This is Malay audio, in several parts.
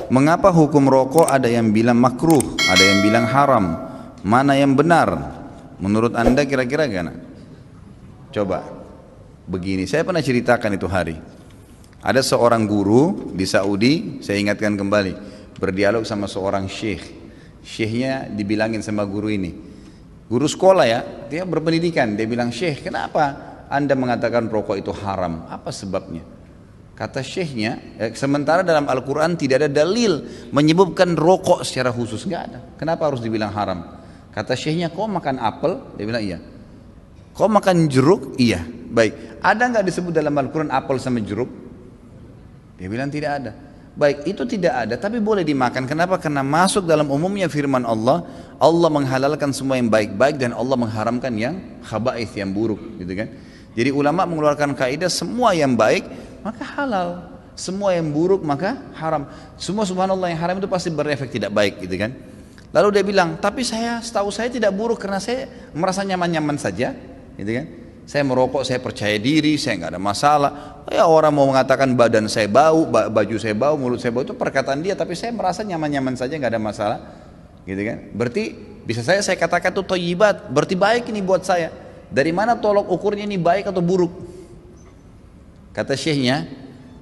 Mengapa hukum rokok ada yang bilang makruh, ada yang bilang haram? Mana yang benar? Menurut anda kira-kira gimana? Coba, begini, saya pernah ceritakan itu hari. Ada seorang guru di Saudi, saya ingatkan kembali, berdialog sama seorang syekh. Syekhnya dibilangin sama guru ini, guru sekolah ya, dia berpendidikan, dia bilang, syekh, kenapa anda mengatakan rokok itu haram? Apa sebabnya? Kata syekhnya, sementara dalam Al-Quran tidak ada dalil menyebutkan rokok secara khusus, nggak ada. Kenapa harus dibilang haram? Kata syekhnya, kau makan apel? Dia bilang iya. Kau makan jeruk? Iya. Baik, ada nggak disebut dalam Al-Quran apel sama jeruk? Dia bilang tidak ada. Baik, itu tidak ada, tapi boleh dimakan. Kenapa? Karena masuk dalam umumnya firman Allah, Allah menghalalkan semua yang baik-baik dan Allah mengharamkan yang khaba'ith, yang buruk, gitu kan? Jadi ulama mengeluarkan kaidah semua yang baik maka halal, semua yang buruk maka haram. Semua subhanallah yang haram itu pasti berefek tidak baik, gitu kan? Lalu dia bilang, tapi setahu saya tidak buruk karena saya merasa nyaman-nyaman saja, gitu kan? Saya merokok, saya percaya diri, saya nggak ada masalah. Ya orang mau mengatakan badan saya bau, baju saya bau, mulut saya bau, itu perkataan dia, tapi saya merasa nyaman-nyaman saja, nggak ada masalah, gitu kan? Berarti bisa saya katakan itu thayyibat, berarti baik ini buat saya. Dari mana tolok ukurnya ini baik atau buruk? Kata syekhnya,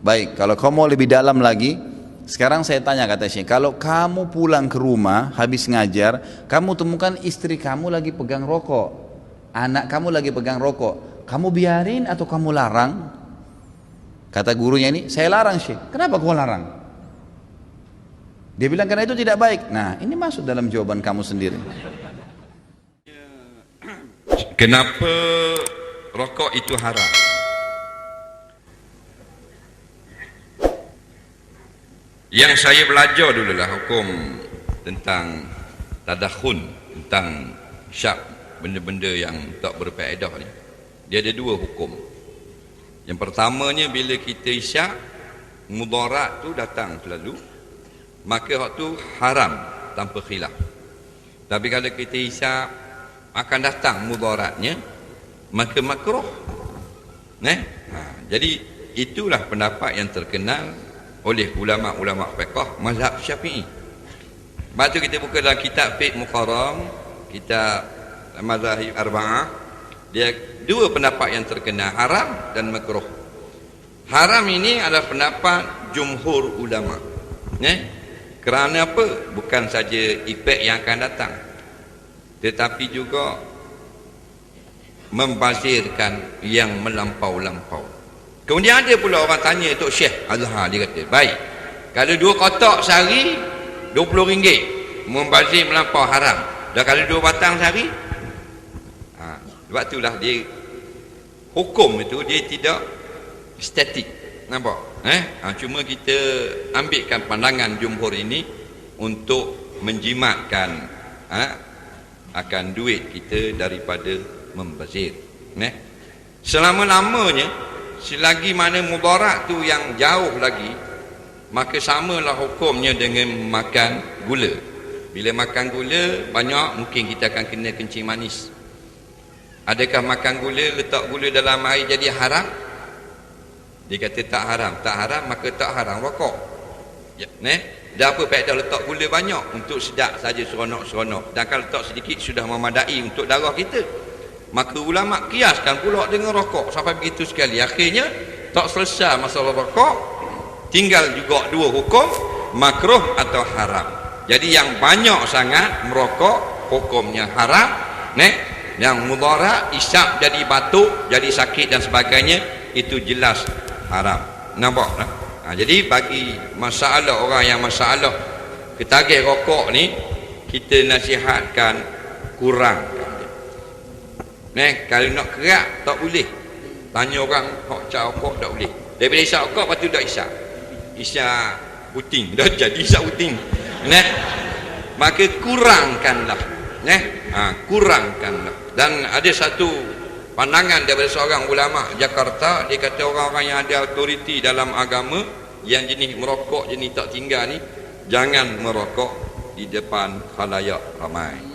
baik, kalau kamu mau lebih dalam lagi, sekarang saya tanya, kata syekh, kalau kamu pulang ke rumah habis ngajar, kamu temukan istri kamu lagi pegang rokok, anak kamu lagi pegang rokok, kamu biarin atau kamu larang? Kata gurunya ini, saya larang syekh. Kenapa kau larang? Dia bilang karena itu tidak baik. Nah, ini masuk dalam jawaban kamu sendiri. Kenapa rokok itu haram? Yang saya belajar dululah hukum tentang tadakhun, tentang syak, benda-benda yang tak berfaedah ni. Dia ada dua hukum. Yang pertamanya, bila kita isyak, mudarat tu datang selalu, maka hak tu haram tanpa khilaf. Tapi kalau kita isyak akan datang mudaratnya, maka makruh. Jadi itulah pendapat yang terkenal oleh ulama-ulama fiqh mazhab Syafi'i. Lepas tu kita buka dalam kitab Fiqh Muqarram, kitab Mazahib Arba'ah, dia dua pendapat yang terkenal, haram dan makruh. Haram ini adalah pendapat jumhur ulama. Kerana apa? Bukan saja efek yang akan datang, tetapi juga membazirkan yang melampau-lampau. Kemudian ada pula orang tanya Tok Syekh Azhar, dia kata, baik, kalau 2 kotak sehari RM20, membazir melampau haram. Dah kalau 2 batang sehari, sebab itulah dia hukum itu dia tidak statik, nampak? Cuma kita ambilkan pandangan jumhur ini untuk menjimatkan akan duit kita daripada membazir. Selama-lamanya, selagi mana mudarat tu yang jauh lagi, maka samalah hukumnya dengan makan gula. Bila makan gula banyak, mungkin kita akan kena kencing manis. Adakah makan gula, letak gula dalam air jadi haram? Dia kata tak haram. Tak haram, maka tak haram rokok. Dah apa faedah letak gula banyak? Untuk sedap saja, seronok-seronok. Dan kalau letak sedikit sudah memadai untuk darah kita. Maka ulama kiaskan pula dengan rokok sampai begitu sekali. Akhirnya tak selesai masalah rokok, tinggal juga dua hukum, makruh atau haram. Jadi yang banyak sangat merokok hukumnya haram, yang mudarat, isap jadi batuk, jadi sakit dan sebagainya, itu jelas haram. Nampak tak? Jadi bagi masalah orang yang masalah ketagih rokok ni, kita nasihatkan kurang. Kalau nak kerak tak boleh. Tanya orang hok cak rokok tak boleh. Daripada isap rokok, lepas tu dah isap. Isap puting, dah jadi isap puting. Maka kurangkanlah. Kurangkanlah. Dan ada satu pandangan daripada seorang ulama Jakarta, dia kata orang-orang yang ada autoriti dalam agama, yang jenis merokok jenis tak tinggal ni, jangan merokok di depan khalayak ramai.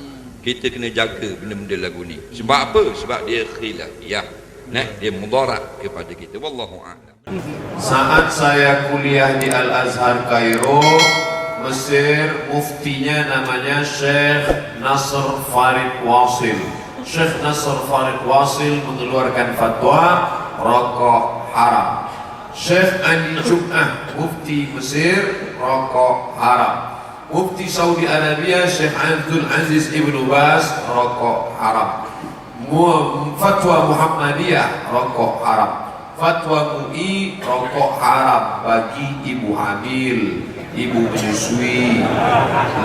Kita kena jaga benda-benda lagu ni. Sebab apa? Sebab dia khilafiyah. Dia mudarat kepada kita. Wallahu a'lam. Saat saya kuliah di Al-Azhar Kairo, Mesir, muftinya namanya Syekh Nasr Farid Wasil. Syekh Nasr Farid Wasil mengeluarkan fatwa rokok haram. Syekh Ali Jum'ah, mufti Mesir, rokok haram. Mufti Saudi Arabia Syekh Abdul Aziz Ibnu Baz, rokok haram. Fatwa Muhammadiyah, rokok haram. Fatwa MUI, rokok haram bagi ibu hamil, ibu menyusui,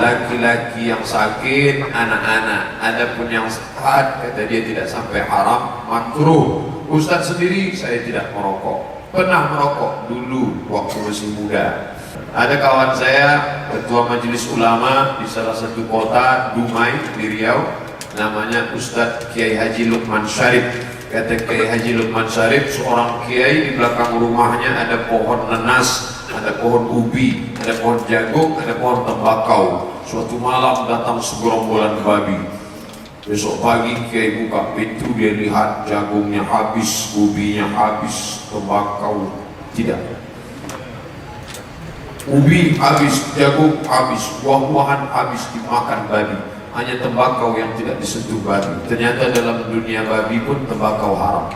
laki-laki yang sakit, anak-anak. Adapun yang sehat, kata dia tidak sampai haram, makruh. Ustaz sendiri saya tidak merokok. Pernah merokok dulu waktu masih muda. Ada kawan saya, ketua majelis ulama di salah satu kota Dumai di Riau, namanya Ustadz Kiai Haji Lukman Syarif. Kata Kiai Haji Lukman Syarif, seorang kiai, di belakang rumahnya ada pohon nanas, ada pohon ubi, ada pohon jagung, ada pohon tembakau. Suatu malam datang segerombolan babi. Besok pagi Kiai buka pintu, dia lihat jagungnya habis, ubinya habis, tembakau tidak. Ubi habis, jagung habis, buah-buahan habis dimakan babi. Hanya tembakau yang tidak disentuh babi. Ternyata dalam dunia babi pun tembakau haram.